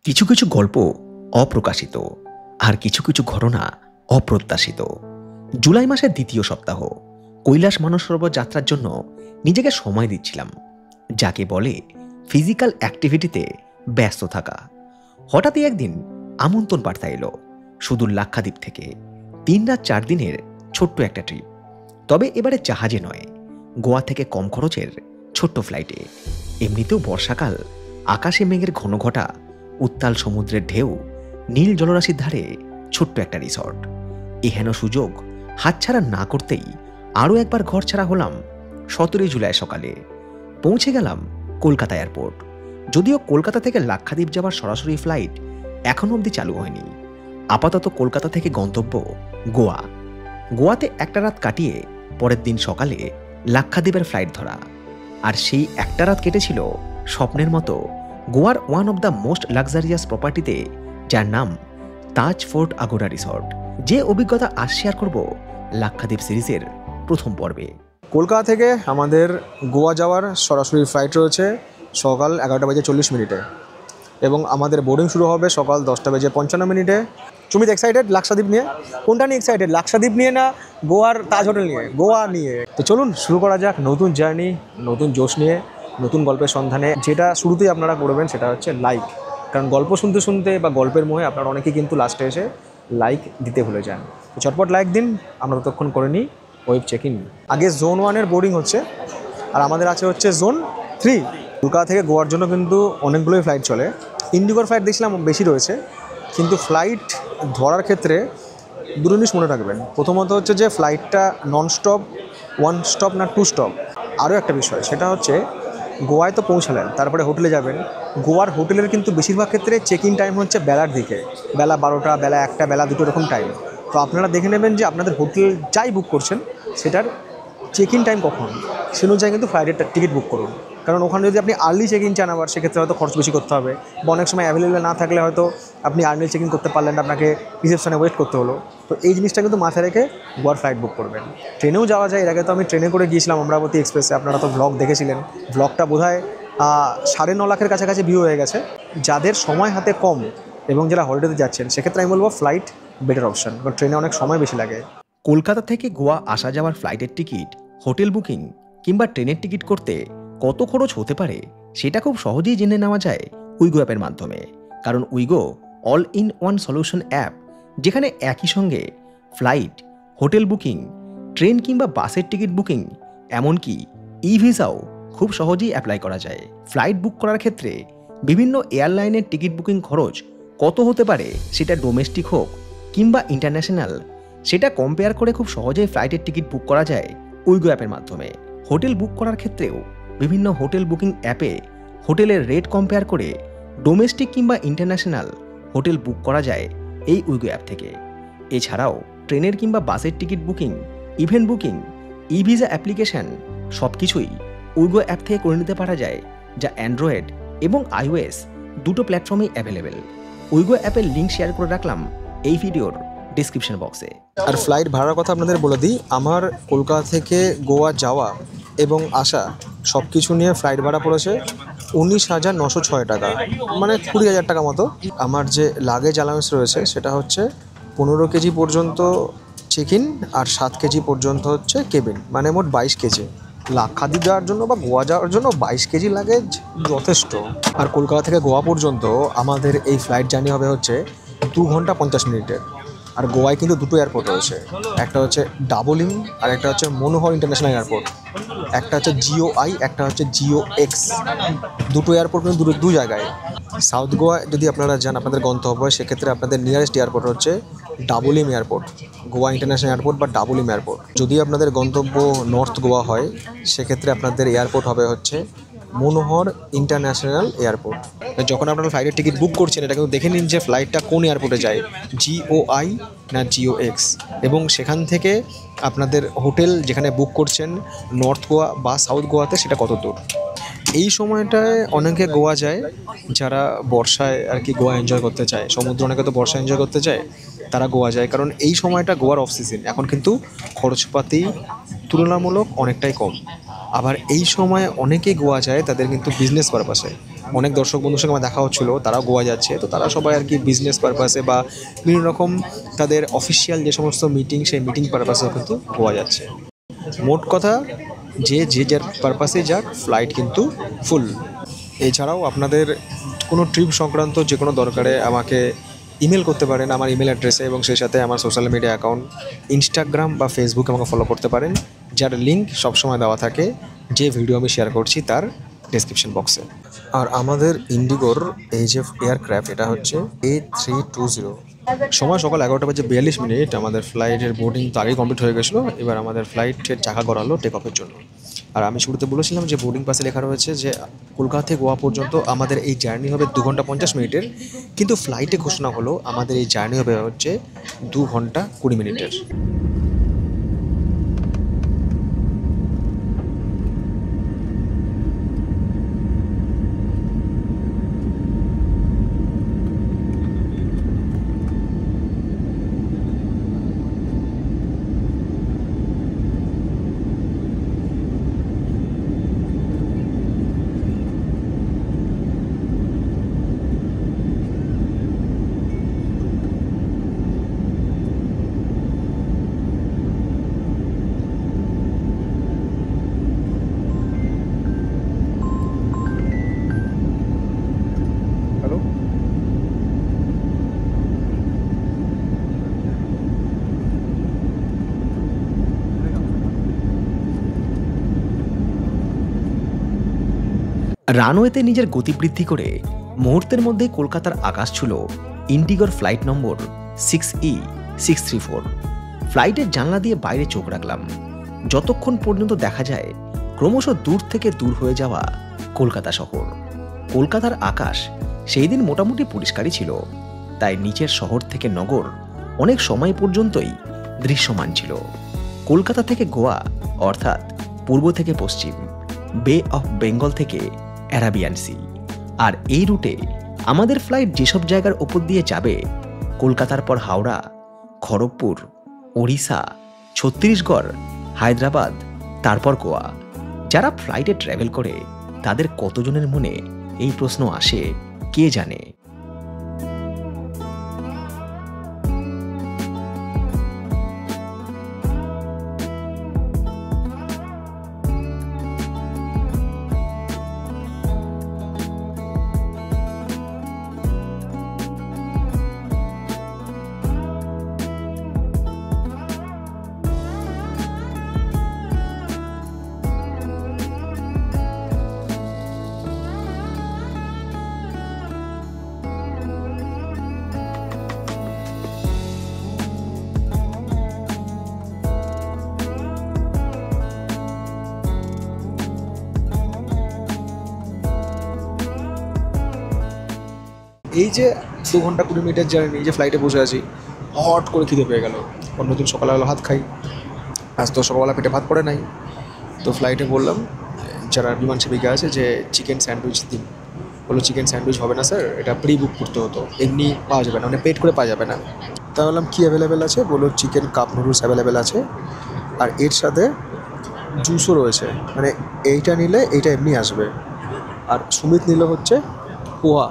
কিছু কিছু গল্প অপ্রকাশিত, আর কিছু কিছু ঘটনা অপ্রত্যাশিত। জুলাই মাসের দ্বিতীয় সপ্তাহ, কৈলাস মানসরোবর যাত্রার জন্য নিজেকে সময় দিচ্ছিলাম, যাকে বলে ফিজিক্যাল অ্যাক্টিভিটিতে ব্যস্ত থাকা। হঠাৎই একদিন আমন্ত্রণ বার্তা এলো সুদূর লাক্ষাদ্বীপ থেকে। 3 রাত 4 দিনের ছোট্ট একটা ট্রিপ, তবে এবারে জাহাজে নয়, গোয়া থেকে কম খরচের ছোট্ট ফ্লাইটে। এমনিতেও বর্ষাকাল, আকাশে মেঘের ঘন ঘটা, উত্তাল সমুদ্রের ঢেউ, নীল জলরাশির ধারে ছোট্ট একটা রিসর্ট। এহেন সুযোগ হাতছাড়া না করতেই আরও একবার ঘর ছাড়া হলাম 17 জুলাই সকালে। পৌঁছে গেলাম কলকাতা এয়ারপোর্ট। যদিও কলকাতা থেকে লাক্ষাদ্বীপ যাওয়ার সরাসরি ফ্লাইট এখনও অবধি চালু হয়নি। আপাতত কলকাতা থেকে গন্তব্য গোয়া। গোয়াতে একটা রাত কাটিয়ে পরের দিন সকালে লাক্ষাদ্বীপের ফ্লাইট ধরা। আর সেই একটা রাত কেটেছিল স্বপ্নের মতো গোয়ার one of the most luxurious প্রপার্টিতে, যার নাম তাজ ফোর্ট আগোরা রিসর্ট। যে অভিজ্ঞতা আজ শেয়ার করব লাক্ষাদ্বীপ সিরিজের প্রথম পর্বে। কলকাতা থেকে আমাদের গোয়া যাওয়ার সরাসরি ফ্লাইট রয়েছে সকাল 11:40 এবং আমাদের বোর্ডিং শুরু হবে সকাল 10:55। সুমিত এক্সাইটেড লাক্ষাদ্বীপ নিয়ে? কোনটা নিয়ে এক্সাইটেড, লাক্ষাদ্বীপ নিয়ে না গোয়ার তাজ হোটেল নিয়ে? গোয়া নিয়ে। তো চলুন শুরু করা যাক নতুন জার্নি, নতুন জোশ নিয়ে, নতুন গল্পের সন্ধানে। যেটা শুরুতেই আপনারা করবেন সেটা হচ্ছে লাইক, কারণ গল্প শুনতে শুনতে বা গল্পের মোহে আপনারা অনেকেই কিন্তু লাস্টে এসে লাইক দিতে ভুলে যান। তো চটপট লাইক দিন, আমরা ততক্ষণ করে নিই ওয়েব চেক ইন। আগে জোন 1-এর বোর্ডিং হচ্ছে, আর আমাদের আছে হচ্ছে জোন 3। কলকাতা থেকে গোয়ার জন্য কিন্তু অনেকগুলোই ফ্লাইট চলে। ইন্ডিগোর ফ্লাইট দেখছিলাম বেশি রয়েছে, কিন্তু ফ্লাইট ধরার ক্ষেত্রে দুটো জিনিস মনে রাখবেন। প্রথমত হচ্ছে যে ফ্লাইটটা নন স্টপ, 1 স্টপ না 2 স্টপ। আরও একটা বিষয়, সেটা হচ্ছে গোয়ায় তো পৌঁছালেন, তারপরে হোটেলে যাবেন। গোয়ার হোটেলের কিন্তু বেশিরভাগ ক্ষেত্রে চেক ইন টাইম হচ্ছে বেলার দিকে, বেলা 12টা, বেলা 1টা, বেলা 2টো এরকম টাইম। তো আপনারা দেখে নেবেন যে আপনাদের হোটেল যাই বুক করছেন সেটার চেক ইন টাইম কখন, সে অনুযায়ী কিন্তু ফ্লাইটের টিকিট বুক করুন। কারণ ওখানে যদি আপনি আর্লি চেক ইন চান, আবার সেক্ষেত্রে হয়তো খরচ বেশি করতে হবে, বা অনেক সময় অ্যাভেলেবেল না থাকলে হয়তো আপনি আর্লি চেক ইন করতে পারলেন না, আপনাকে রিসেপশনে ওয়েট করতে হলো। তো এই জিনিসটা কিন্তু মাথায় রেখে গোয়ার ফ্লাইট বুক করবেন। ট্রেনেও যাওয়া যায়, এর আগে তো আমি ট্রেনে করে গিয়েছিলাম অমরাবতী এক্সপ্রেসে, আপনারা তো ব্লগ দেখেছিলেন। ব্লগটা বোধহয় 9.5 লাখের কাছাকাছি ভিউ হয়ে গেছে। যাদের সময় হাতে কম এবং যারা হলিডেতে যাচ্ছেন, সেক্ষেত্রে আমি বলবো ফ্লাইট বেটার অপশন, কারণ ট্রেনে অনেক সময় বেশি লাগে। কলকাতা থেকে গোয়া আসা যাওয়ার ফ্লাইটের টিকিট, হোটেল বুকিং কিংবা ট্রেনের টিকিট করতে কত খরচ হতে পারে সেটা খুব সহজেই জেনে নেওয়া যায় উইগো অ্যাপের মাধ্যমে। কারণ Wego all in one solution app, যেখানে একই সঙ্গে ফ্লাইট, হোটেল বুকিং, ট্রেন কিংবা বাসের টিকিট বুকিং, এমনকি ই ভিসাও খুব সহজেই অ্যাপ্লাই করা যায়। ফ্লাইট বুক করার ক্ষেত্রে বিভিন্ন এয়ারলাইনের টিকিট বুকিং খরচ কত হতে পারে, সেটা ডোমেস্টিক হোক কিংবা ইন্টারন্যাশনাল, সেটা কম্পেয়ার করে খুব সহজেই ফ্লাইটের টিকিট বুক করা যায় উইগো অ্যাপের মাধ্যমে। হোটেল বুক করার ক্ষেত্রেও বিভিন্ন হোটেল বুকিং অ্যাপে হোটেলের রেট কম্পেয়ার করে ডোমেস্টিক কিংবা ইন্টারন্যাশনাল হোটেল বুক করা যায় এই উইগো অ্যাপ থেকে। এছাড়াও ট্রেনের কিংবা বাসের টিকিট বুকিং, ইভেন্ট বুকিং, ই ভিসা অ্যাপ্লিকেশন সব কিছুই উইগো অ্যাপ থেকে করে নিতে পারা যায়, যা অ্যান্ড্রয়েড এবং iOS দুটো প্ল্যাটফর্মেই অ্যাভেলেবেল। উইগো অ্যাপের লিঙ্ক শেয়ার করে রাখলাম এই ভিডিওর ডিসক্রিপশন বক্সে। আর ফ্লাইট ভাড়ার কথা আপনাদের বলে দিই, আমার কলকাতা থেকে গোয়া যাওয়া এবং আসা সব কিছু নিয়ে ফ্লাইট ভাড়া পড়েছে 19,906 টাকা, মানে 20,000 টাকা মতো। আমার যে লাগেজ অ্যালাউন্স রয়েছে সেটা হচ্ছে 15 কেজি পর্যন্ত চেক ইন আর 7 কেজি পর্যন্ত হচ্ছে কেবিন, মানে মোট 22 কেজি। লাক্ষাদ্বীপ যাওয়ার জন্য বা গোয়া যাওয়ার জন্য 22 কেজি লাগেজ যথেষ্ট। আর কলকাতা থেকে গোয়া পর্যন্ত আমাদের এই ফ্লাইট জার্নি হবে হচ্ছে 2 ঘন্টা 50 মিনিটের। আর গোয়ায় কিন্তু দুটো এয়ারপোর্ট রয়েছে, একটা হচ্ছে ডাবলিং আর একটা হচ্ছে মনোহর ইন্টারন্যাশনাল এয়ারপোর্ট। একটা হচ্ছে GOI, একটা হচ্ছে GOX। দুটো এয়ারপোর্ট কিন্তু দু জায়গায়। সাউথ গোয়া যদি আপনারা যান, আপনাদের গন্তব্য হয়, সেক্ষেত্রে আপনাদের নিয়ারেস্ট এয়ারপোর্ট হচ্ছে Dabolim airport, Goa international airport বা ডাবলিম এয়ারপোর্ট। যদি আপনাদের গন্তব্য নর্থ গোয়া হয়, সেক্ষেত্রে আপনাদের এয়ারপোর্ট হবে হচ্ছে মনোহর ইন্টারন্যাশনাল এয়ারপোর্ট। যখন আপনারা ফ্লাইটের টিকিট বুক করছেন, এটা কিন্তু দেখে নিন যে ফ্লাইটটা কোন এয়ারপোর্টে যায়, GOI না GOX, এবং সেখান থেকে আপনাদের হোটেল যেখানে বুক করছেন নর্থ গোয়া বা সাউথ গোয়াতে, সেটা কত দূর। এই সময়টায় অনেকে গোয়া যায় যারা বর্ষায় আর কি গোয়া এনজয় করতে চায়। সমুদ্র অনেকে তো বর্ষা এনজয় করতে চায়, তারা গোয়া যায়, কারণ এই সময়টা গোয়ার অফ সিজন। এখন কিন্তু খরচপাতি তুলনামূলক অনেকটাই কম। আবার এই সময় অনেকেই গোয়া যায় তাদের কিন্তু বিজনেস পারপাসে। অনেক দর্শক বন্ধুর সঙ্গে আমার দেখা হচ্ছিলো, তারাও গোয়া যাচ্ছে। তো তারা সবাই আর কি বিজনেস পারপাসে বা বিভিন্ন রকম তাদের অফিসিয়াল যে সমস্ত মিটিং, সেই মিটিং পারপাসেও কিন্তু গোয়া যাচ্ছে। মোট কথা, যে যার পারপাসে যাক, ফ্লাইট কিন্তু ফুল। এছাড়াও আপনাদের কোনো ট্রিপ সংক্রান্ত যে কোনো দরকারে আমাকে ইমেল করতে পারেন আমার ইমেল অ্যাড্রেসে, এবং সেই সাথে আমার সোশ্যাল মিডিয়া অ্যাকাউন্ট ইনস্টাগ্রাম বা ফেসবুকে আমাকে ফলো করতে পারেন, যার লিঙ্ক সবসময় দেওয়া থাকে যে ভিডিও আমি শেয়ার করছি তার ডেসক্রিপশন বক্সে। আর আমাদের ইন্ডিগোর এই যে এয়ারক্রাফট, এটা হচ্ছে A320। সময় সকাল 11:42। আমাদের ফ্লাইটের বোর্ডিং তো আগেই কমপ্লিট হয়ে গেছিলো। এবার আমাদের ফ্লাইটের চাকা করালো টেক অফের জন্য। আর আমি শুরুতে বলেছিলাম যে বোর্ডিং পাসে লেখা রয়েছে যে কলকাতা থেকে গোয়া পর্যন্ত আমাদের এই জার্নি হবে 2 ঘন্টা 50 মিনিটের, কিন্তু ফ্লাইটে ঘোষণা হলো আমাদের এই জার্নি হবে হচ্ছে 2 ঘন্টা 20 মিনিটের। হ্যালো, রানওয়েতে নিজের গতি বৃদ্ধি করে মুহূর্তের মধ্যে কলকাতার আকাশ ছুল ইন্ডিগোর ফ্লাইট নম্বর 6E634। ফ্লাইটের জানলা দিয়ে বাইরে চোখ রাখলাম, যতক্ষণ পর্যন্ত দেখা যায় ক্রমশ দূর থেকে দূর হয়ে যাওয়া কলকাতা শহর। কলকাতার আকাশ সেই দিন মোটামুটি পরিষ্কারই ছিল, তাই নিচের শহর থেকে নগর অনেক সময় পর্যন্তই দৃশ্যমান ছিল। কলকাতা থেকে গোয়া, অর্থাৎ পূর্ব থেকে পশ্চিম, বে অফ বেঙ্গল থেকে অ্যারাবিয়ান সি। আর এই রুটে আমাদের ফ্লাইট যেসব জায়গার ওপর দিয়ে যাবে, কলকাতার পর হাওড়া, খড়গপুর, ওড়িশা, ছত্তিশগড়, হায়দ্রাবাদ, তারপর গোয়া। যারা ফ্লাইটে ট্র্যাভেল করে তাদের কতজনের মনে এই প্রশ্ন আসে কে জানে। এই যে 2 ঘন্টা 20 মিনিটের জার্নি, যে ফ্লাইটে বসে আছি, হট করে খিদে পেয়ে গেল। অন্যদিন সকালবেলা ভাত খাই, আজ তো সকালবেলা পেটে ভাত পড়ে নাই। তো ফ্লাইটে বললাম যারা বিমান সেবিকা আছে যে চিকেন স্যান্ডউইচ দিন। বললো চিকেন স্যান্ডউইচ হবে না স্যার, এটা প্রি বুক করতে হতো, এমনি পাওয়া যাবে না, মানে পেড করে পাওয়া যাবে না। তা বললাম কী অ্যাভেলেবেল আছে? বললো চিকেন কাপ নুডলস অ্যাভেলেবেল আছে, আর এর সাথে জুসও রয়েছে, মানে এইটা নিলে এইটা এমনি আসবে। আর সুমিত নিল হচ্ছে পোহা,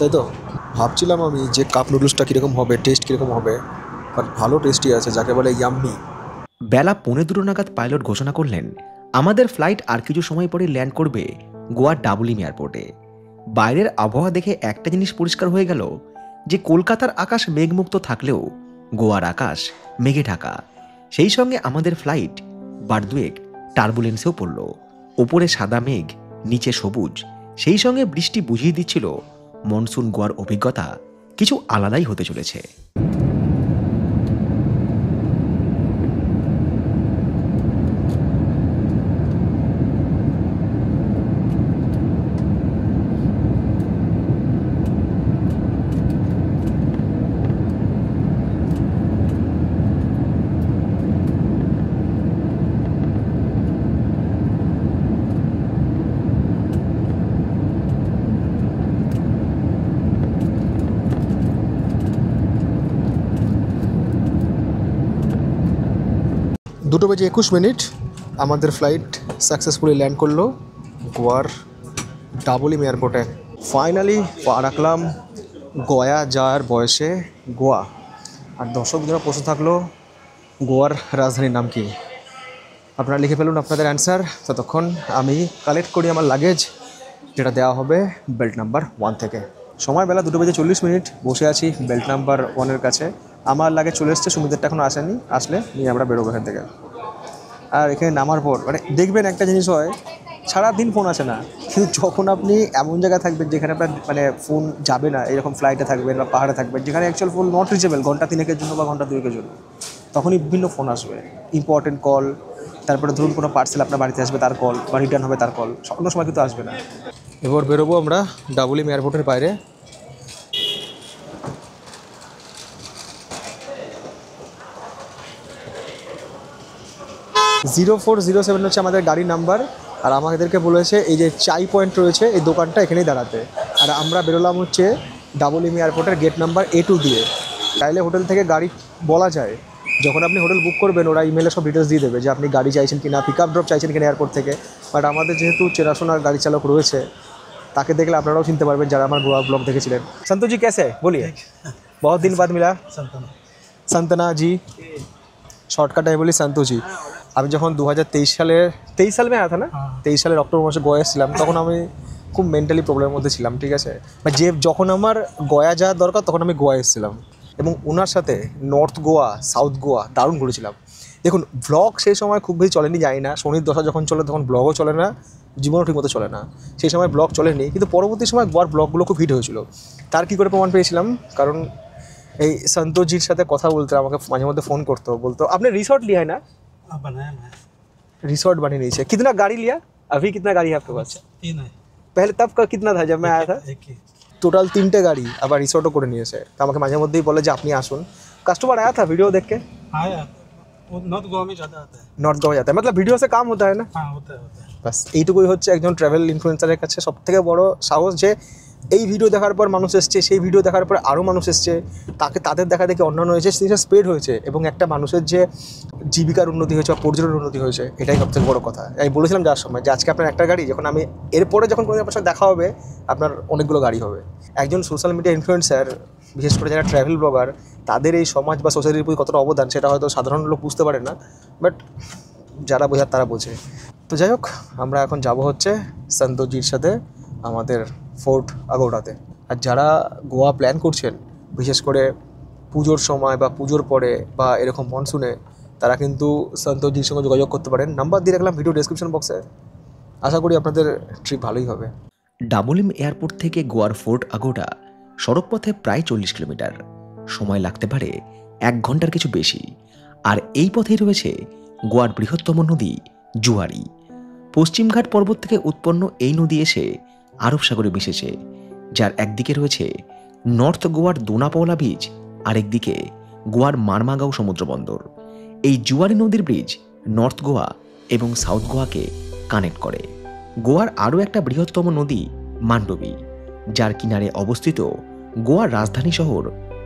তাই তো? ভাবছিলাম আমি যে কাপ নুডলসটা কীরকম হবে, টেস্ট কীরকম হবে, বাট ভালো টেস্টি আছে, যাকে বলে ইয়াম্মি। বেলা 2:45 নাগাদ পাইলট ঘোষণা করলেন আমাদের ফ্লাইট আর কিছু সময় পরে ল্যান্ড করবে গোয়ার ডাবলিম এয়ারপোর্টে। বাইরের আবহাওয়া দেখে একটা জিনিস পরিষ্কার হয়ে গেল যে কলকাতার আকাশ মেঘমুক্ত থাকলেও গোয়ার আকাশ মেঘে ঢাকা। সেই সঙ্গে আমাদের ফ্লাইট বার দুয়েক টার্বুলেন্সেও পড়ল। ওপরে সাদা মেঘ, নিচে সবুজ, সেই সঙ্গে বৃষ্টি বুঝিয়ে দিচ্ছিল মনসুন গোয়ার অভিজ্ঞতা কিছু আলাদাই হতে চলেছে। দুটো বেজে 21 মিনিট আমাদের ফ্লাইট সাকসেসফুলি ল্যান্ড করলো গোয়ার ডাবলিম এয়ারপোর্টে। ফাইনালি পা রাখলাম গয়া যাওয়ার বয়সে গোয়া। আর দর্শকদের প্রশ্ন থাকলো গোয়ার রাজধানীর নাম কি? আপনারা লিখে ফেলুন আপনাদের অ্যান্সার। ততক্ষণ আমি কালেক্ট করি আমার লাগেজ, যেটা দেওয়া হবে বেল্ট নাম্বার 1 থেকে। সময় বেলা 2:40 বসে আছি বেল্ট নাম্বার 1-এর কাছে। আমার লাগেজ চলে এসছে, সুমিদেরটা এখনও আসেনি, আসলে নিয়ে আমরা বেরোবো এখান থেকে। আর এখানে নামার পর মানে দেখবেন একটা জিনিস হয়, সারাদিন ফোন আসে না, কিন্তু যখন আপনি এমন জায়গায় থাকবেন যেখানে আপনার মানে ফোন যাবে না, এরকম ফ্লাইটে থাকবেন বা পাহাড়ে থাকবেন যেখানে অ্যাকচুয়াল ফোন নট রিচেবল ঘন্টা 3-এর জন্য বা ঘন্টা 2-এর জন্য, তখনই বিভিন্ন ফোন আসবে, ইম্পর্টেন্ট কল, তারপরে ধরুন কোনো পার্সেল আপনার বাড়িতে আসবে তার কল, বা রিটার্ন হবে তার কল, অন্য সময় কিন্তু আসবে না। এবার বেরোবো আমরা ডাবলিম এয়ারপোর্টের বাইরে। 0407 হচ্ছে আমাদের গাড়ির নাম্বার। আর আমাদেরকে বলেছে এই যে চাই পয়েন্ট রয়েছে এই দোকানটা এখানেই দাঁড়াতে। আর আমরা বেরোলাম হচ্ছে ডাবলিম এয়ারপোর্টের গেট নাম্বার A2 দিয়ে। চাইলে হোটেল থেকে গাড়ি বলা যায়, যখন আপনি হোটেল বুক করবেন ওরা ইমেলে সব ডিটেলস দিয়ে দেবে যে আপনি গাড়ি চাইছেন কিনা, পিক আপ ড্রপ চাইছেন কিনা এয়ারপোর্ট থেকে। বাট আমাদের যেহেতু চেনাশোনার গাড়ি চালক রয়েছে, তাকে দেখলে আপনারাও চিনতে পারবেন যারা আমার গোয়া ব্লগ দেখেছিলেন। সন্তোষজি कैसे बोलिए, बहुत दिन बाद मिला। संतना जी, शॉर्टकट है बोली संतोष जी। আমি যখন 2023 সালে 23 সালে আয়া থা না, 23 সালের অক্টোবর মাসে গোয়া এসেছিলাম, তখন আমি খুব মেন্টালি প্রবলেমের মধ্যে ছিলাম, ঠিক আছে। যে যখন আমার গয়া যাওয়ার দরকার তখন আমি গোয়া এসেছিলাম, এবং ওনার সাথে নর্থ গোয়া সাউথ গোয়া দারুণ ঘুরেছিলাম। দেখুন ব্লগ সেই সময় খুব বেশি চলেনি, জানি না, শনির দশা যখন চলে তখন ব্লগও চলে না, জীবনও ঠিকমতো চলে না, সেই সময় ব্লগ চলেনি। কিন্তু পরবর্তী সময় গোয়ার ব্লগগুলো খুব হিট হয়েছিল। তার কী করে প্রমাণ পেয়েছিলাম, কারণ এই সন্তোষজির সাথে কথা বলতে আমাকে মাঝে মধ্যে ফোন করতো, বলতো আপনি রিসর্ট লিया है ना? बनाया मैं। रिसॉर्ट बनी नहीं है। कितना गाड़ी लिया अभी, कितना गाड़ी है आपके पास? 3 है। पहले तब का कितना था जब मैं आया था? एक ही। টোটাল 3টে গাড়ি, আবার রিসর্টও করে নিয়েছে। তো আমাকে মাঝে মধ্যেই বলে যে আপনি আসুন। কাস্টমার आया था वीडियो देख के? आया वो नॉर्थ गोवा में ज़्यादा आता है। नॉर्थ गोवा जाता है, मतलब वीडियो से काम होता है ना। हाँ होता है। বাস এইটুকুই হচ্ছে একজন ট্রাভেল ইনফ্লুয়েন্সারের কাছে সবথেকে বড় সাহস, যে এই ভিডিও দেখার পর মানুষ এসছে, সেই ভিডিও দেখার পর আরও মানুষ এসছে, তাদের দেখা দেখে অন্যান্য হয়েছে, জিনিসটা স্প্রেড হয়েছে, এবং একটা মানুষের যে জীবিকার উন্নতি হয়েছে বা পর্যটনের উন্নতি হয়েছে, এটাই সবথেকে বড় কথা। আমি বলেছিলাম যাওয়ার সময় যে আজকে আপনার একটা গাড়ি, যখন আমি এরপরে যখন কোনো আপনার সাথে দেখা হবে আপনার অনেকগুলো গাড়ি হবে। একজন সোশ্যাল মিডিয়া ইনফ্লুয়েন্সার, বিশেষ করে যারা ট্রাভেল ব্লগার, তাদের এই সমাজ বা সোসাইটির প্রতি কতটা অবদান সেটা হয়তো সাধারণ লোক বুঝতে পারে না, বাট যারা বোঝার তারা বোঝে। তো যাই হোক, আমরা এখন যাব হচ্ছে সন্তোষজির সাথে আমাদের ফোর্ট আগোড়াতে। আর যারা গোয়া প্ল্যান করছেন, বিশেষ করে পুজোর সময় বা পুজোর পরে বা এরকম মনসুনে, তারা কিন্তু সন্তোষজির সঙ্গে যোগাযোগ করতে পারেন। নাম্বার দিয়ে রাখলাম ভিডিও ডেসক্রিপশন বক্সে। আশা করি আপনাদের ট্রিপ ভালোই হবে। ডাবলিম এয়ারপোর্ট থেকে গোয়ার ফোর্ট আগোডা সড়কপথে প্রায় 40 কিলোমিটার, সময় লাগতে পারে 1 ঘন্টার কিছু বেশি। আর এই পথেই রয়েছে গোয়ার বৃহত্তম নদী জুয়ারি। পশ্চিমঘাট পর্বত থেকে উৎপন্ন এই নদী এসে আরব সাগরে মিশেছে, যার একদিকে রয়েছে নর্থ গোয়ার দোনাপাওলা বীচ, আরেকদিকে গোয়ার মারমাগাঁও সমুদ্র বন্দর। এই জুয়ারি নদীর ব্রিজ নর্থ গোয়া এবং সাউথ গোয়াকে কানেক্ট করে। গোয়ার আরও একটা বৃহত্তম নদী মান্ডবী, যার কিনারে অবস্থিত গোয়ার রাজধানী শহর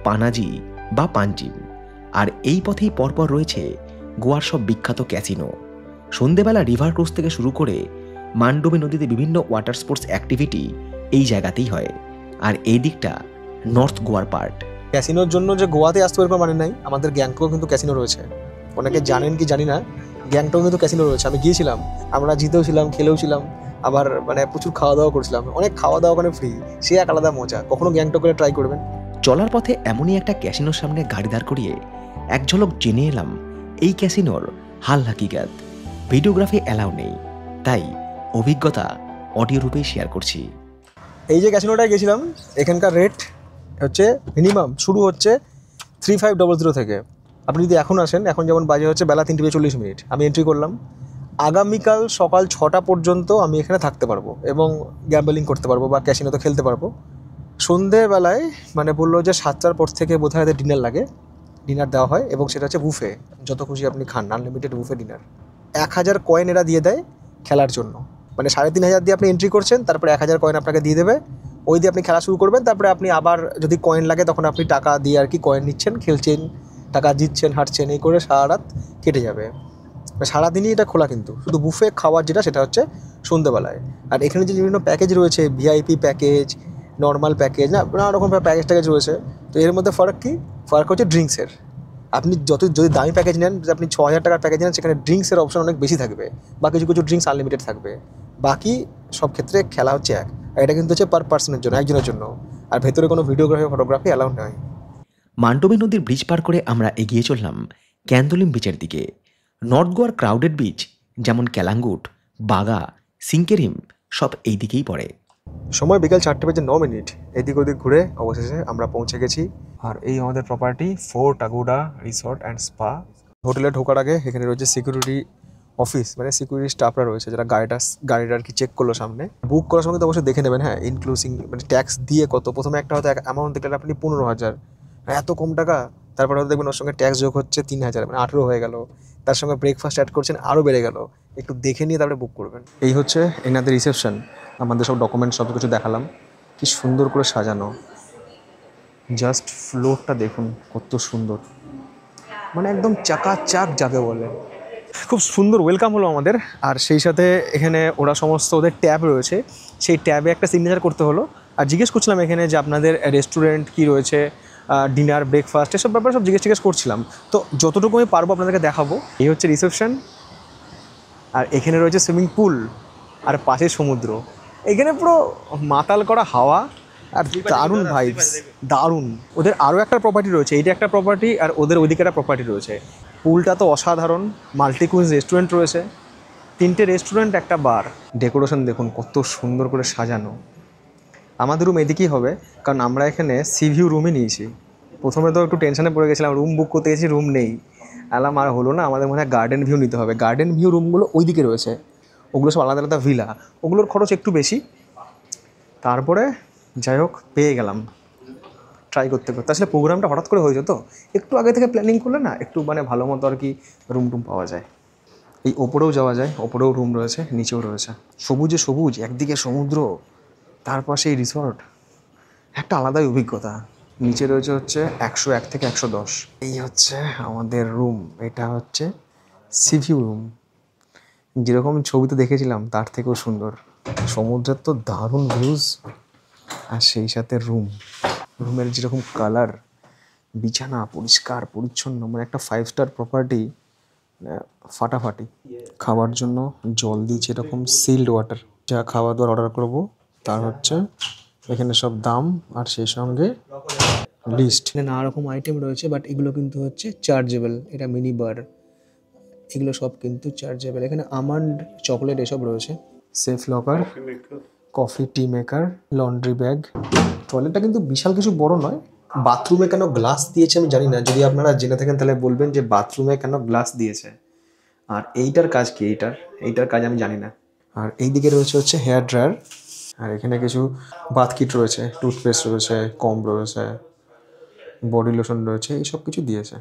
পানাজি বা পাঞ্জিম। আর এই পথেই পরপর রয়েছে গোয়ার সব বিখ্যাত ক্যাসিনো। সন্ধেবেলা রিভার ক্রুজ থেকে শুরু করে মান্ডবী নদীতে বিভিন্ন ওয়াটার স্পোর্টস অ্যাক্টিভিটি এই জায়গাতেই হয়। আর এই দিকটা নর্থ গোয়ার পার্ট। ক্যাসিনোর জন্য যে গোয়াতে আসতে পারবে মানে নাই, আমাদের গ্যাংটকেও কিন্তু ক্যাসিনো রয়েছে। অনেকে জানেন কি জানি না, গ্যাংটকে কিন্তু ক্যাসিনো রয়েছে। আমি গিয়েছিলাম, আমরা জিতেও ছিলাম, খেলেও ছিলাম, আবার মানে প্রচুর খাওয়া দাওয়া করছিলাম। অনেক খাওয়া দাওয়া ওখানে ফ্রি, সে এক আলাদা মজা। কখনো গ্যাংটক করে ট্রাই করবেন। চলার পথে এমনই একটা ক্যাসিনোর সামনে গাড়ি দাঁড় করিয়ে এক ঝলক জেনে এলাম এই ক্যাসিনোর হাল হাকিকাত। ভিডিওগ্রাফি অ্যালাউ নেই, তাই অভিজ্ঞতা অডিও রূপেই শেয়ার করছি। এই যে ক্যাসিনোটায় গেছিলাম, এখানকার রেট হচ্ছে মিনিমাম শুরু হচ্ছে 3500 থেকে। আপনি যদি এখন আসেন, এখন যেমন বাজে হচ্ছে বেলা 3:40, আমি এন্ট্রি করলাম। আগামীকাল সকাল 6টা পর্যন্ত আমি এখানে থাকতে পারবো এবং গ্যাম্বলিং করতে পারবো বা ক্যাসিনোতে খেলতে পারবো। সন্ধেবেলায় মানে বললো যে 7টার পর থেকে বোধহয় ডিনার লাগে, ডিনার দেওয়া হয়, এবং সেটা হচ্ছে বুফে, যত খুশি আপনি খান, আনলিমিটেড বুফে ডিনার। 1000 কয়েন এরা দিয়ে দেয় খেলার জন্য, মানে 3500 দিয়ে আপনি এন্ট্রি করছেন, তারপরে 1000 কয়েন আপনাকে দিয়ে দেবে, ওই দিয়ে আপনি খেলা শুরু করবেন। তারপরে আপনি আবার যদি কয়েন লাগে তখন আপনি টাকা দিয়ে আর কি কয়েন নিচ্ছেন, খেলছেন, টাকা জিতছেন, হারছেন, এই করে সারা রাত কেটে যাবে। সারাদিনই এটা খোলা, কিন্তু শুধু বুফে খাওয়ার যেটা সেটা হচ্ছে সন্ধ্যেবেলায়। আর এখানে যে বিভিন্ন প্যাকেজ রয়েছে, ভিআইপি প্যাকেজ, নর্মাল প্যাকেজ, নানা রকম প্যাকেজ ট্যাকেজ রয়েছে। তো এর মধ্যে ফারাক কী? ফারাক হচ্ছে ড্রিঙ্কসের। আপনি যদি দামি প্যাকেজ নেন, যদি আপনি 6,000 টাকার প্যাকেজ নেন, সেখানে ড্রিঙ্কসের অপশন অনেক বেশি থাকবে, বা কিছু কিছু ড্রিঙ্কস আনলিমিটেড থাকবে। বাকি সব ক্ষেত্রে খেলা হচ্ছে এক। আর এটা কিন্তু হচ্ছে পার পার্সনের জন্য, একজনের জন্য। আর ভেতরে কোনো ভিডিওগ্রাফি ফটোগ্রাফি অ্যালাউড নয়। মান্ডবী নদীর ব্রিজ পার করে আমরা এগিয়ে চললাম ক্যান্দলিম বিচের দিকে। নর্থ গোয়ার ক্রাউডেড বিচ যেমন ক্যালাঙ্গুট, বাগা, সিঙ্কেরিম সব এই দিকেই পড়ে। সময় বিকাল 4:09। এদিক ওদিক ঘুরে অবশেষে আমরা পৌঁছে গেছি। আর এই আমাদের property fort Aguada resort and spa. হোটেলে ঢোকার আগে এখানে রয়েছে সিকিউরিটি অফিস, মানে সিকিউরিটি স্টাফরা রয়েছে যারা গাড়িটা আর কি চেক করলো সামনে। বুক করার সময় তো অবশ্যই দেখে নেবেন, হ্যাঁ, ইনক্লুসিং মানে ট্যাক্স দিয়ে কত। প্রথমে একটা হয়তো অ্যামাউন্ট দেখলেন আপনি 15,000, এত কম টাকা। তারপরে হয়তো দেখবেন ওর সঙ্গে ট্যাক্স যোগ হচ্ছে 3,000, মানে 18 হয়ে গেল। তার সঙ্গে ব্রেকফাস্ট অ্যাড করছেন, আরও বেড়ে গেল। একটু দেখে নিয়ে তারপরে বুক করবেন। এই হচ্ছে এনাদের রিসেপশন। আমাদের সব ডকুমেন্ট সব কিছু দেখালাম, কি সুন্দর করে সাজানো। জাস্ট ফ্লোরটা দেখুন কত সুন্দর, মানে একদম চাকাচাক যাকে বলে। খুব সুন্দর ওয়েলকাম হলো আমাদের। আর সেই সাথে এখানে ওরা সমস্ত ওদের ট্যাব রয়েছে, সেই ট্যাবে একটা সিগনেচার করতে হলো। আর জিজ্ঞেস করছিলাম এখানে যে আপনাদের রেস্টুরেন্ট কী রয়েছে, ডিনার, ব্রেকফাস্ট, এসব ব্যাপারে সব জিজ্ঞেস করছিলাম। তো যতটুকু আমি পারবো আপনাদেরকে দেখাবো। এই হচ্ছে রিসেপশন, আর এখানে রয়েছে সুইমিং পুল, আর পাশে সমুদ্র। এখানে পুরো মাতাল করা হাওয়া, আর দারুণ ভাইবস, দারুণ। ওদের আরও একটা প্রপার্টি রয়েছে, এইটা একটা প্রপার্টি, আর ওদের ওইদিকে একটা প্রপার্টি রয়েছে। পুলটা তো অসাধারণ, মাল্টি কুইজ রেস্টুরেন্ট রয়েছে, 3টে রেস্টুরেন্ট, একটা বার। ডেকোরেশন দেখুন কত সুন্দর করে সাজানো। আমাদের রুম এদিকেই হবে, কারণ আমরা এখানে সি ভিউ রুমই নিয়েছি। প্রথমে তো একটু টেনশনে পড়ে গেছিলাম, রুম বুক করতে গেছি, রুম নেই। আলাম আর হলো না, আমাদের মনে হয় গার্ডেন ভিউ নিতে হবে। গার্ডেন ভিউ রুমগুলো ওই দিকে রয়েছে, ওগুলো সব আলাদা আলাদা ভিলা, ওগুলোর খরচ একটু বেশি। তারপরে যাই হোক পেয়ে গেলাম ট্রাই করতে করতে। আসলে প্রোগ্রামটা হঠাৎ করে হয়েছে, তো একটু আগে থেকে প্ল্যানিং করলে না একটু মানে ভালো মতো আর কি রুম টুম পাওয়া যায়। এই ওপরেও যাওয়া যায়, ওপরেও রুম রয়েছে, নিচেও রয়েছে। সবুজে সবুজ, একদিকে সমুদ্র, তার পাশে এই রিসর্ট, একটা আলাদাই অভিজ্ঞতা। নিচে রয়েছে হচ্ছে 101 থেকে 110। এই হচ্ছে আমাদের রুম, এটা হচ্ছে সিভিউ রুম। যেরকম ছবিতে দেখেছিলাম তার থেকেও সুন্দর। সমুদ্রের তো দারুণ ভিউজ, আর সেই সাথে রুমের যেরকম কালার, বিছানা পরিষ্কার পরিচ্ছন্ন, মানে একটা 5 স্টার প্রপার্টি, ফাটাফাটি। খাওয়ার জন্য জল দিয়েছে এরকম সিল্ড ওয়াটার। যা খাওয়া দাওয়ার অর্ডার করবো তার হচ্ছে এখানে সব দাম, আর সেই সঙ্গে লিস্ট। নানা রকম আইটেম রয়েছে, বাট এগুলো কিন্তু হচ্ছে চার্জেবল। এটা মিনি বার, এগুলো সব কিন্তু চার্জেবল। এখানে আমন্ড, চকলেট এসব রয়েছে। সেফ লকার, কফি, টি মেকার, লন্ড্রি ব্যাগ। টয়লেটটা কিন্তু বিশাল কিছু বড় নয়। বাথরুমে কেন গ্লাস দিয়েছে আমি জানি না, যদি আপনারা জেনে থাকেন তাহলে বলবেন যে বাথরুমে কেন গ্লাস দিয়েছে। আর এইটার কাজ কি, এইটার কাজ আমি জানি না। আর এই দিকে রয়েছে হচ্ছে হেয়ার ড্রায়ার, আর এখানে কিছু বাথ কিট রয়েছে, টুথপেস্ট রয়েছে, কম্ব রয়েছে, বডি লোশন রয়েছে, এইসব কিছু দিয়েছে।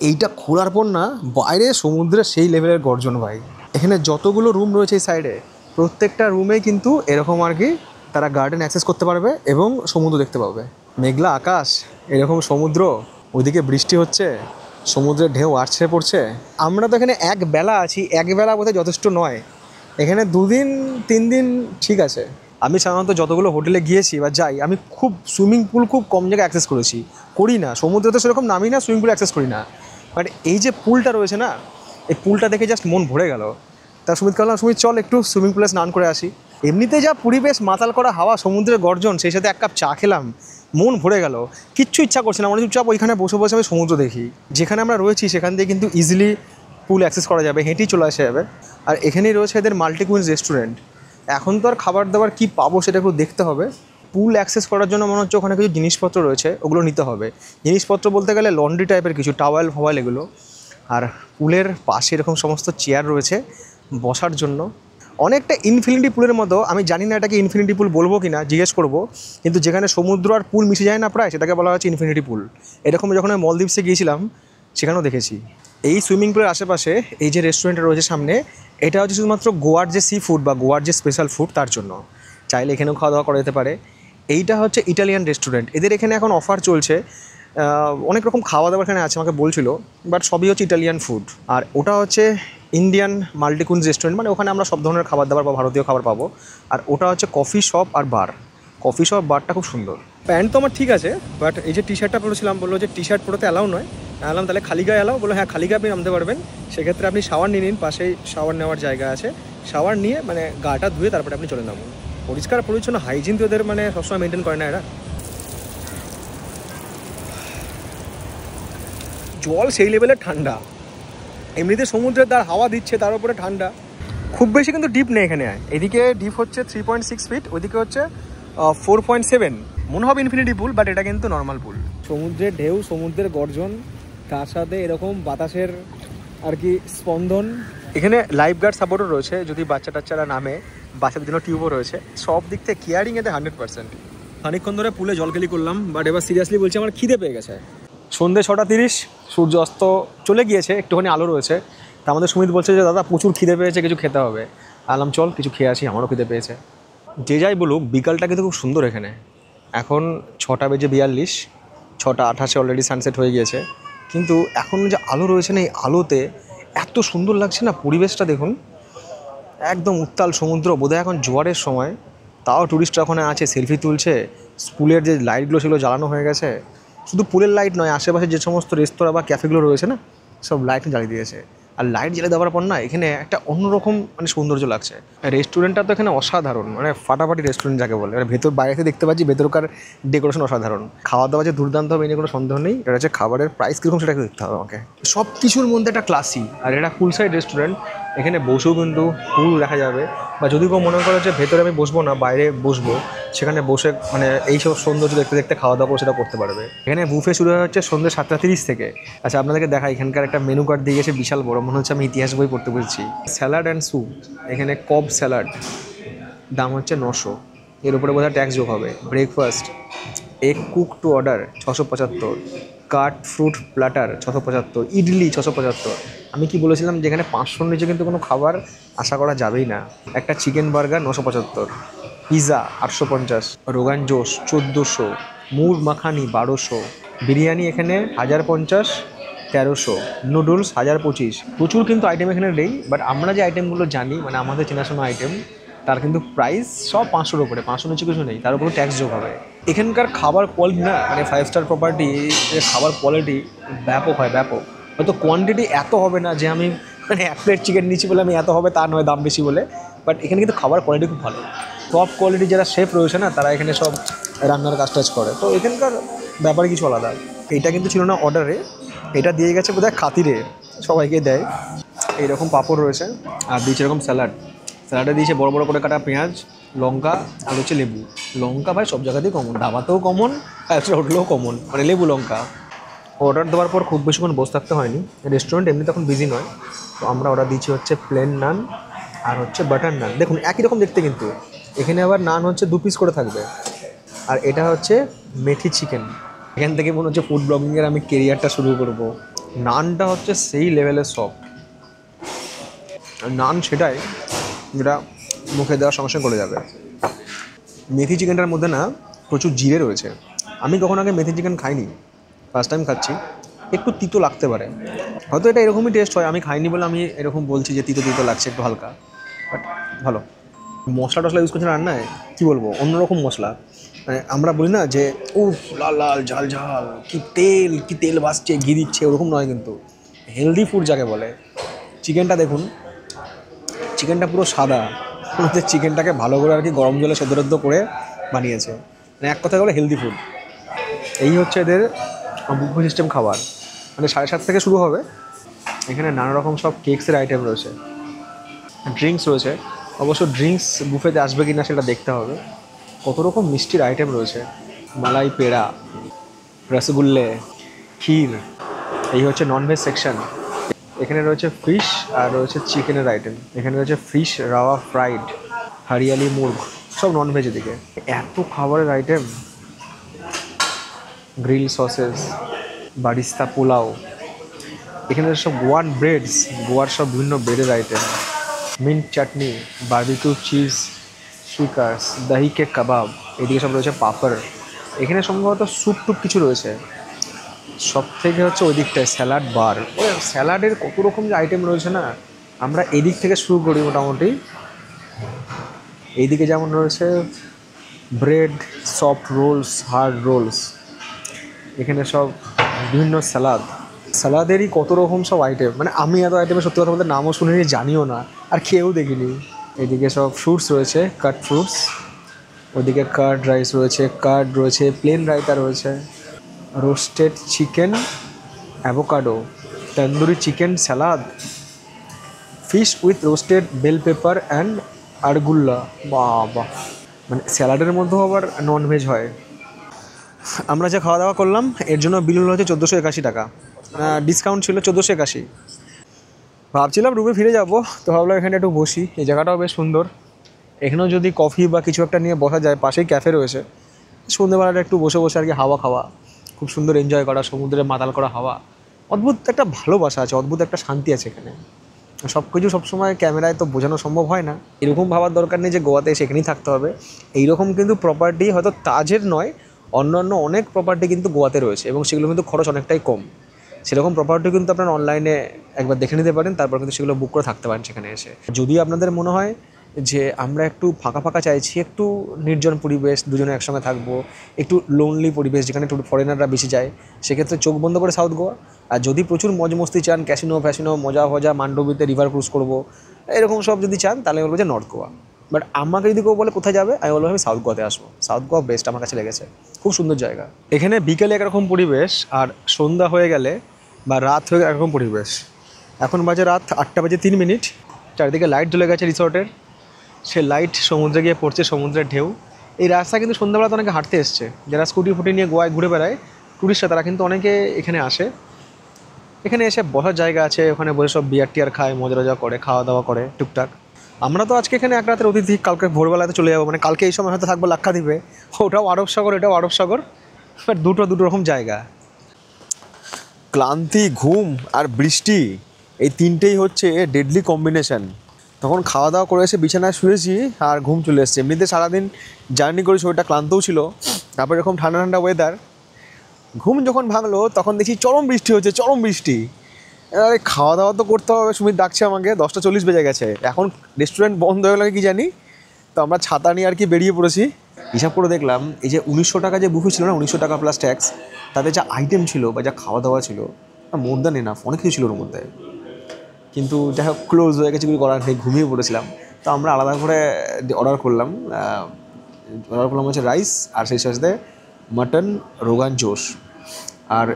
এইটা খোলার পর না বাইরে সমুদ্রের সেই লেভেলের গর্জন ভাই। এখানে যতগুলো রুম রয়েছে এই সাইডে, প্রত্যেকটা রুমেই কিন্তু এরকম আর কি তারা গার্ডেন অ্যাক্সেস করতে পারবে এবং সমুদ্র দেখতে পাবে। মেঘলা আকাশ, এরকম সমুদ্র, ওইদিকে বৃষ্টি হচ্ছে, সমুদ্রের ঢেউ আছড়ে পড়ছে। আমরা তো এখানে এক বেলা আছি, এক বেলা বোধহয় যথেষ্ট নয়, এখানে 2 দিন 3 দিন ঠিক আছে। আমি সাধারণত যতগুলো হোটেলে গিয়েছি বা যাই, আমি খুব সুইমিং পুল খুব কম জায়গায় অ্যাক্সেস করি না। সমুদ্রে তো সেরকম নামি না, সুইমিং পুল অ্যাক্সেস করি না। বাট এই যে পুলটা রয়েছে না, এই পুলটা দেখে জাস্ট মন ভরে গেল। তা সুমিত বললাম, সুমিত চল একটু সুইমিং পুলে স্নান করে আসি। এমনিতে যা পরিবেশ, মাতাল করা হাওয়া, সমুদ্রের গর্জন, সেই সাথে এক কাপ চা খেলাম, মন ভরে গেল। কিচ্ছু ইচ্ছা করছে না, মনে চুপচাপ ওইখানে বসে বসে আমি সমুদ্র দেখি। যেখানে আমরা রয়েছি সেখান দিয়ে কিন্তু ইজিলি পুল অ্যাক্সেস করা যাবে, হেঁটেই চলে আসা যাবে। আর এখানেই রয়েছে এদের মাল্টি কুইন্স রেস্টুরেন্ট। এখন তো আর খাবার দাবার কী পাবো সেটা একটু দেখতে হবে। পুল অ্যাক্সেস করার জন্য মনে হচ্ছে ওখানে কিছু জিনিসপত্র রয়েছে, ওগুলো নিতে হবে। জিনিসপত্র বলতে গেলে লন্ড্রি টাইপের কিছু, টাওয়েল ফাওয়াল এগুলো। আর পুলের পাশে এরকম সমস্ত চেয়ার রয়েছে বসার জন্য, অনেকটা ইনফিনিটি পুলের মতো। আমি জানি না এটাকে ইনফিনিটি পুল বলবো কি না, জিজ্ঞেস করবো। কিন্তু যেখানে সমুদ্র আর পুল মিশে যায় না প্রায়, সেটাকে বলা হচ্ছে ইনফিনিটি পুল। এরকম যখন আমি মলদ্বীপসে গিয়েছিলাম সেখানেও দেখেছি। এই সুইমিং পুলের আশেপাশে এই যে রেস্টুরেন্টটা রয়েছে সামনে, এটা হচ্ছে শুধুমাত্র গোয়ার যে সি ফুড বা গোয়ার যে স্পেশাল ফুড তার জন্য। চাইলে এখানেও খাওয়া দাওয়া করা যেতে পারে। এইটা হচ্ছে ইটালিয়ান রেস্টুরেন্ট। এদের এখানে এখন অফার চলছে, অনেক রকম খাওয়া দাওয়া এখানে আছে আমাকে বলছিল, বাট সবই হচ্ছে ইটালিয়ান ফুড। আর ওটা হচ্ছে ইন্ডিয়ান মাল্টি কুইন্স রেস্টুরেন্ট, মানে ওখানে আমরা সব ধরনের খাবার দাবার বা ভারতীয় খাবার পাবো। আর ওটা হচ্ছে কফি শপ আর বার। কফি শপ বারটা খুব সুন্দর। প্যান্ট তো আমার ঠিক আছে, বাট এই যে টি শার্টটা পরেছিলাম, বললো যে টি শার্ট পরতে অ্যালাউ নয়। অ্যালাম তাহলে খালি গায়ে অ্যালাউ? বললো হ্যাঁ, খালি গায়ে আপনি নামতে পারবেন। সেক্ষেত্রে আপনি শাওয়ার নিয়ে নিন, পাশেই শাওয়ার নেওয়ার জায়গা আছে। শাওয়ার নিয়ে মানে গাটা ধুয়ে তারপরে আপনি চলে নামুন। পরিষ্কার পরিচ্ছন্ন হাইজিন তো ওদের মানে সবসময় মেনটেন করে না এরা। জল সেই লেভেলের ঠান্ডা, এমনিতে সমুদ্রের তার হাওয়া দিচ্ছে, তার উপরে ঠান্ডা। খুব বেশি কিন্তু ডিপ নেই এখানে। এদিকে ডিপ হচ্ছে 3.6 ফিট, ওইদিকে হচ্ছে 4.7। মনে হবে ইনফিনিটি পুল, বাট এটা কিন্তু নর্মাল পুল। সমুদ্রের ঢেউ, সমুদ্রের গর্জন, তার সাথে এরকম বাতাসের আর কি স্পন্দন। এখানে লাইফ গার্ড সাপোর্টও রয়েছে, যদি বাচ্চা টাচ্চারা নামে, বাচ্চাদের জন্য টিউবও রয়েছে। সব দিক থেকে কেয়ারিং এতে 100%। খানিকক্ষণ ধরে পুলে জলকেলি করলাম, বাট এবার সিরিয়াসলি বলছি আমার খিদে পেয়ে গেছে। সন্ধ্যে 6:30, সূর্য অস্ত চলে গিয়েছে, একটুখানি আলো রয়েছে। তা আমাদের সুমিত বলছে যে দাদা প্রচুর খিদে পেয়েছে, কিছু খেতে হবে। আলাম চল কিছু খেয়ে আসি, আমারও খিদে পেয়েছে। যে যাই বলুক, বিকালটা কিন্তু খুব সুন্দর এখানে। এখন 6:42, 6:28 অলরেডি সানসেট হয়ে গিয়েছে। কিন্তু এখন যে আলো রয়েছে না, এই আলোতে এত সুন্দর লাগছে না পরিবেশটা। দেখুন একদম উত্তাল সমুদ্র, বোধহয় এখন জোয়ারের সময়। তাও টুরিস্টরা ওখানে আছে, সেলফি তুলছে। স্কুলের যে লাইটগুলো সেগুলো জ্বালানো হয়ে গেছে। শুধু পুলের লাইট নয়, আশেপাশে যে সমস্ত রেস্তোরাঁ বা ক্যাফেগুলো রয়েছে না, সব লাইট জ্বালিয়ে দিয়েছে। আর লাইট জ্বালিয়ে দেওয়ার পর না এখানে একটা অন্যরকম মানে সৌন্দর্য লাগছে। রেস্টুরেন্টটা তো এখানে অসাধারণ, মানে ফাটাফাটি রেস্টুরেন্ট যাকে বলে। মানে ভেতর বাইরে দেখতে পাচ্ছি ভেতরকার ডেকোরেশন অসাধারণ। খাওয়া দাওয়া যে দুর্দান্ত হবে এনে কোনো সন্দেহ নেই। এটা হচ্ছে খাবারের প্রাইস কীরকম সেটা দেখতে হবে আমাকে। সব কিছুর মধ্যে একটা ক্লাসি। আর এটা পুল সাইড রেস্টুরেন্ট, এখানে বসেও কিন্তু পুল দেখা যাবে। বা যদি কেউ মনে করে যে ভেতরে আমি বসবো না, বাইরে বসবো, সেখানে বসে মানে এইসব সৌন্দর্য দেখতে দেখতে খাওয়া দাওয়া করে সেটা করতে পারবে। এখানে বুফে শুরু হচ্ছে সন্ধ্যে 7:30 থেকে। আচ্ছা আপনাদেরকে দেখা, এখানকার একটা মেনু কার্ড দিয়ে গেছে বিশাল বড়, মনে হচ্ছে আমি ইতিহাস বই পড়তে বলছি। স্যালাড অ্যান্ড স্যুপ, এখানে কব স্যালাড, দাম হচ্ছে 900। এর উপরে বোধহয় ট্যাক্স যোগ হবে। Breakfast egg cook to order 675, cut fruit platter 675, idli 675। আমি কি বলেছিলাম, যেখানে 500 নিচে কিন্তু কোনো খাবার আশা করা যাবেই না। একটা chicken burger 975, pizza 850, rogan josh 1400, মুর মাখানি 1200, বিরিয়ানি এখানে 1050, 1300, নুডলস 1025। প্রচুর কিন্তু আইটেম এখানে নেই, বাট আমরা যে আইটেমগুলো জানি, মানে আমাদের চেনাশোনা আইটেম, তার কিন্তু প্রাইস সব 500-র উপরে, 500 নিচে কিছু নেই, তার উপরে ট্যাক্স যোগ হবে। এখানকার খাবার কোয়ালিটি না, মানে 5 স্টার প্রপার্টি, খাবার কোয়ালিটি ব্যাপক হয়, ব্যাপক। হয়তো কোয়ান্টিটি এত হবে না যে আমি মানে 1 প্লেট চিকেন নিচ্ছি বলে আমি এত হবে তা নয়, দাম বেশি বলে। বাট এখানে কিন্তু খাবার কোয়ালিটি খুব ভালো। টপ কোয়ালিটি যারা শেফ রয়েছে না, তারা এখানে সব রান্নার কাজ টাজ করে। তো এখানকার ব্যাপারে কিছু আলাদা। এইটা কিন্তু ছিল না অর্ডারে, এটা দিয়ে গেছে বোধহয় খাতিরে, সবাইকে দেয়। এইরকম পাঁপড় রয়েছে, আর দিয়েছে এরকম স্যালাড। স্যালাডে দিয়েছে বড় বড় করে কাটা পেঁয়াজ, লঙ্কা, আর হচ্ছে লেবু। লঙ্কা ভাই সব জায়গাতেই কমন, ধাবাতেও কমন, হোটেলেও কমন, মানে লেবু লঙ্কা। অর্ডার দেওয়ার পর খুব বেশিক্ষণ বসে থাকতে হয়নি। রেস্টুরেন্ট এমনি তখন বিজি নয়। তো আমরা অর্ডার দিচ্ছি হচ্ছে প্লেন নান আর হচ্ছে বাটার নান। দেখুন একই রকম দেখতে, কিন্তু এখানে আবার নান হচ্ছে 2 পিস করে থাকবে। আর এটা হচ্ছে মেথি চিকেন। এখান থেকে মনে হচ্ছে ফুড ব্লগিংয়ের আমি কেরিয়ারটা শুরু করব। নানটা হচ্ছে সেই লেভেলের সফট নান, সেটাই যেটা মুখে দেওয়ার সঙ্গে সঙ্গে গলে যাবে। মেথি চিকেনটার মধ্যে না প্রচুর জিরে রয়েছে। আমি কখনো আগে মেথি চিকেন খাইনি, ফার্স্ট টাইম খাচ্ছি। একটু তিতো লাগতে পারে, হয়তো এটা এরকমই টেস্ট হয়, আমি খাইনি বলে আমি এরকম বলছি যে তিতো তিতো লাগছে একটু হালকা, বাট ভালো। মশলা টশলা ইউজ করছে রান্নায়, কী বলবো, অন্যরকম মশলা। মানে আমরা বলি না যে উফ লাল লাল ঝাল ঝাল, কি তেল ভাসছে, ঘি দিচ্ছে, ওরকম নয় কিন্তু। হেলদি ফুড যাকে বলে। চিকেনটা দেখুন, চিকেনটা পুরো সাদা, ওনাদের চিকেনটাকে ভালো করে আর কি গরম জলে সেদ্ধ করে বানিয়েছে, মানে এক কথা বলে হেলদি ফুড। এই হচ্ছে এদের বুফে সিস্টেম খাবার, মানে 7:30 থেকে শুরু হবে। এখানে নানা রকম সব কেকসের আইটেম রয়েছে, ড্রিঙ্কস রয়েছে। অবশ্য ড্রিঙ্কস বুফেতে আসবে কি না সেটা দেখতে হবে। কত রকম মিষ্টির আইটেম রয়েছে, মালাই পেড়া, রসগোল্লে, ক্ষীর। এই হচ্ছে ননভেজ সেকশন। এখানে রয়েছে ফিশ আর রয়েছে চিকেনের আইটেম। এখানে রয়েছে ফিশ রাওয়া ফ্রাইড, হরিয়ালি মুর্গ, সব ননভেজ এদিকে। এত খাবারের item, grill sausages, barista pulao. এখানে সব গোয়ান ব্রেডস, গোয়ার সব বিভিন্ন ব্রেডের আইটেম, মিন্ট চাটনি, বারবিকিউ চিজ স্টিকার্স, দহি কেক কাবাব। এদিকে সব রয়েছে পাপড়। এখানে সম্ভবত স্যুপ টুপ কিছু রয়েছে। সব থেকে হচ্ছে ওই দিকটায় স্যালাড বার। ওই স্যালাডের কত রকম যে আইটেম রয়েছে না। আমরা এদিক থেকে শুরু করি মোটামুটি। এইদিকে যেমন রয়েছে bread, soft rolls, hard rolls. এখানে সব বিভিন্ন স্যালাদেরই কত রকম সব আইটেম, মানে আমি এত আইটেমের সত্যি কথা বলতে নামও শুনিনি, জানিও না, আর খেয়েও দেখিনি। এদিকে সব ফ্রুটস রয়েছে, কাট ফ্রুটস। ওদিকে কার্ড রাইস রয়েছে, কার্ড রয়েছে, প্লেন রায়তা রয়েছে, roasted chicken, avocado, tandoori chicken salad, fish with roasted bell pepper and arugula. বাবা, মানে স্যালাডের মধ্যেও আবার ননভেজ হয়। আমরা যে খাওয়া দাওয়া করলাম এর জন্য বিল হচ্ছে 1481 টাকা, ডিসকাউন্ট ছিল 1481। ভাবছিলাম রুমে ফিরে যাব, তো ভাবলাম এখানে একটু বসি। এই জায়গাটাও বেশ সুন্দর। এখানেও যদি কফি বা কিছু একটা নিয়ে বসা যায়, পাশেই ক্যাফে রয়েছে, সন্ধ্যেবেলাটা একটু বসে বসে আর কি হাওয়া খাওয়া, খুব সুন্দর এনজয় করা, সমুদ্রে মাতাল করা হাওয়া। অদ্ভুত একটা ভালোবাসা আছে, অদ্ভুত একটা শান্তি আছে এখানে। সব কিছু সবসময় ক্যামেরায় তো বোঝানো সম্ভব হয় না। এরকম ভাবার দরকার নেই যে গোয়াতে সেখানেই থাকতে হবে। এইরকম কিন্তু প্রপার্টি হয়তো তাজের নয়, অন্যান্য অনেক প্রপার্টি কিন্তু গোয়াতে রয়েছে, এবং সেগুলো কিন্তু খরচ অনেকটাই কম। সেরকম প্রপার্টি কিন্তু আপনারা অনলাইনে একবার দেখে নিতে পারেন, তারপর কিন্তু সেগুলো বুক করে থাকতে পারেন সেখানে এসে। যদি আপনাদের মনে হয় যে আমরা একটু ফাঁকা ফাঁকা চাইছি, একটু নির্জন পরিবেশ, দুজনে একসঙ্গে থাকবো, একটু লোনলি পরিবেশ যেখানে একটু ফরেনাররা বেশি যায়, সেক্ষেত্রে চোখ বন্ধ করে সাউথ গোয়া। আর যদি প্রচুর মজ মস্তি চান, ক্যাসিনো ফ্যাসিনো, মজা ফজা, মান্ডবিতে রিভার ক্রুজ করবো, এরকম সব যদি চান, তাহলে বলবো যে নর্থ গোয়া। বাট আমাকে যদি কেউ বলে কোথায় যাবে, আমি বলবো আমি সাউথ গোয়াতে আসবো। সাউথ গোয়া বেস্ট আমার কাছে লেগেছে, খুব সুন্দর জায়গা। এখানে বিকেলে একরকম পরিবেশ, আর সন্ধ্যা হয়ে গেলে বা রাত হয়ে একরকম পরিবেশ। এখন বাজে রাত 8:03। চারিদিকে লাইট জ্বলে গেছে রিসর্টের, সে লাইট সমুদ্রে গিয়ে পড়ছে, সমুদ্রের ঢেউ। এই রাস্তা কিন্তু সন্ধ্যাবেলা তো অনেকে হাঁটতে এসছে, যারা স্কুটি ফুটি নিয়ে গোয়ায় ঘুরে বেড়ায় টুরিস্টরা, তারা কিন্তু অনেকে এখানে আসে। এখানে এসে বসার জায়গা আছে, ওখানে বসে সব বিয়ার টিয়ার খায়, মজা টজা করে, খাওয়া দাওয়া করে টুকটাক। আমরা তো আজকে এখানে এক রাতের অতিথি, কালকে ভোরবেলাতে চলে যাবো, মানে কালকে এই সময় হয়তো থাকবো লাক্ষাদ্বীপে। ওটাও আরব সাগর, এটাও আরব সাগর, বাট দুটো রকম জায়গা। ক্লান্তি, ঘুম আর বৃষ্টি, এই তিনটেই হচ্ছে ডেডলি কম্বিনেশন। তখন খাওয়া দাওয়া করে এসে বিছানায় শুয়েছি আর ঘুম চলে এসছে। এমনিতে সারাদিন জার্নি করে শরীরটা ক্লান্তও ছিল, তারপর এরকম ঠান্ডা ঠান্ডা ওয়েদার, ঘুম যখন ভাঙলো তখন দেখি চরম বৃষ্টি হচ্ছে, চরম বৃষ্টি। আরে খাওয়া দাওয়া তো করতে হবে, সুমিত ডাকছে আমাকে, 10:40 বেজে গেছে। এখন রেস্টুরেন্ট বন্ধ হয়ে গেল কি জানি, তো আমরা ছাতা নিয়ে আর কি বেরিয়ে পড়েছি। হিসাব করে দেখলাম এই যে 1900 টাকা যে বুফে ছিল না, 1900 টাকা প্লাস ট্যাক্স, তাদের যা আইটেম ছিল বা যা খাওয়া দাওয়া ছিল, মোর দ্যান এনাফ, অনেক কিছু ছিল ওর মধ্যে। কিন্তু যাই হোক, ক্লোজ হয়ে গেছে, কিছু করার নেই, ঘুমিয়ে পড়েছিলাম। তো আমরা আলাদা করে অর্ডার করলাম হচ্ছে রাইস, আর সেই সাথে মাটন রোগান জোশ। আর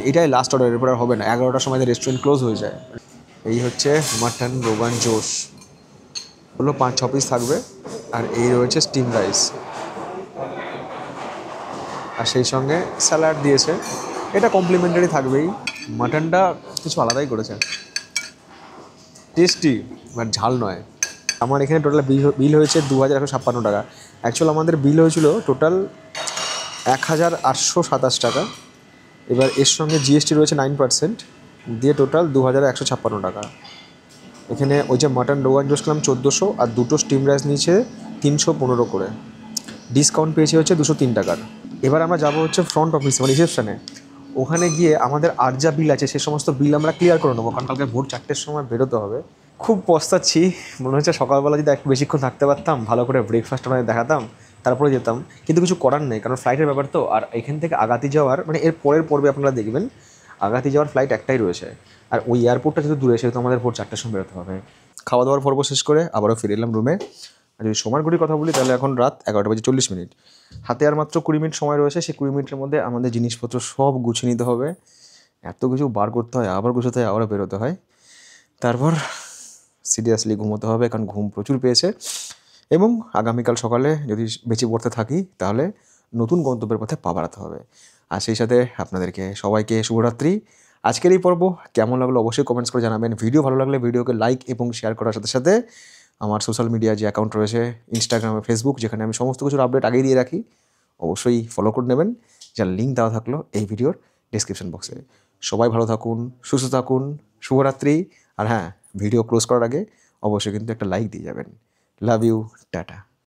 এটাই লাস্ট অর্ডার, এরপর আর হবে না, 11টার সময় রেস্টুরেন্ট ক্লোজ হয়ে যায়। এই হচ্ছে মাটন রোগান জোশ, হলো 5-6 পিস থাকবে। আর এই রয়েছে স্টিম রাইস, আর সেই সঙ্গে স্যালাড দিয়েছে। এটা কমপ্লিমেন্টারি থাকবেই। মাটনটা কিছু আলাদাই করেছে, টেস্টি, বাট ঝাল নয়। আমার এখানে টোটাল বিল হয়েছে 2156 টাকা। অ্যাকচুয়াল আমাদের বিল হয়েছিল টোটাল 1827 টাকা। এবার এর সঙ্গে জিএসটি রয়েছে 9%, দিয়ে টোটাল 2156 টাকা। এখানে ওই যে মাটন রোগান জোশ খেলাম 1400, আর দুটো স্টিম রাইস নিয়েছে 315 করে। ডিসকাউন্ট পেয়েছে হচ্ছে 203 টাকার। এবার আমরা যাবো হচ্ছে ফ্রন্ট অফিস, মানে রিসেপশানে। ওখানে গিয়ে আমাদের আর যা বিল আছে সে সমস্ত বিল আমরা ক্লিয়ার করে নেবো, কারণ কালকে ভোর 4টের সময় বেরোতে হবে। খুব পস্তাচ্ছি, মনে হচ্ছে সকালবেলা যদি একটু বেশিক্ষণ থাকতে পারতাম, ভালো করে ব্রেকফাস্ট আমাদের দেখাতাম, তারপরে যেতাম। কিন্তু কিছু করার নেই, কারণ ফ্লাইটের ব্যাপার তো। আর এখান থেকে আগাতি যাওয়ার, মানে এর পরের পর্বে আপনারা দেখবেন আগাতি যাওয়ার ফ্লাইট একটাই রয়েছে, আর ওই এয়ারপোর্টটা যেহেতু দূরে, সেহেতু আমাদের ভোর 4টের সময় বেরোতে হবে। খাওয়া দাওয়ার পর্ব শেষ করে আবারও ফিরে এলাম রুমে। আর যদি সময়ের ঘড়ির কথা বলি তাহলে এখন রাত 11:40 হাতে আর মাত্র 20 মিনিট সময় রয়েছে। সেই 20 মিনিটের মধ্যে আমাদের জিনিসপত্র সব গুছিয়ে নিতে হবে। এত কিছু বার করতে হয়, আবার গুছোতে হয়, আবার বেরোতে হয়। তারপর সিরিয়াসলি ঘুমোতে হবে, কারণ ঘুম প্রচুর পেয়েছে। এবং আগামীকাল সকালে যদি বেঁচে পড়তে থাকি তাহলে নতুন গন্তব্যের পথে পা বাড়াতে হবে। আর সেই সাথে আপনাদেরকে সবাইকে শুভরাত্রি। আজকের এই পর্ব কেমন লাগলো অবশ্যই কমেন্টস করে জানাবেন। ভিডিও ভালো লাগলে ভিডিওকে লাইক এবং শেয়ার করার সাথে সাথে আমার সোশ্যাল মিডিয়া যে অ্যাকাউন্ট রয়েছে ইনস্টাগ্রামে, ফেসবুক, যেখানে আমি সমস্ত কিছুর আপডেট আগেই দিয়ে রাখি, অবশ্যই ফলো করে নেবেন, যার লিঙ্ক দেওয়া থাকলো এই ভিডিওর ডিসক্রিপশন বক্সে। সবাই ভালো থাকুন, সুস্থ থাকুন, শুভরাত্রি। আর হ্যাঁ, ভিডিও ক্লোজ করার আগে অবশ্যই কিন্তু একটা লাইক দিয়ে যাবেন। Love you, tata.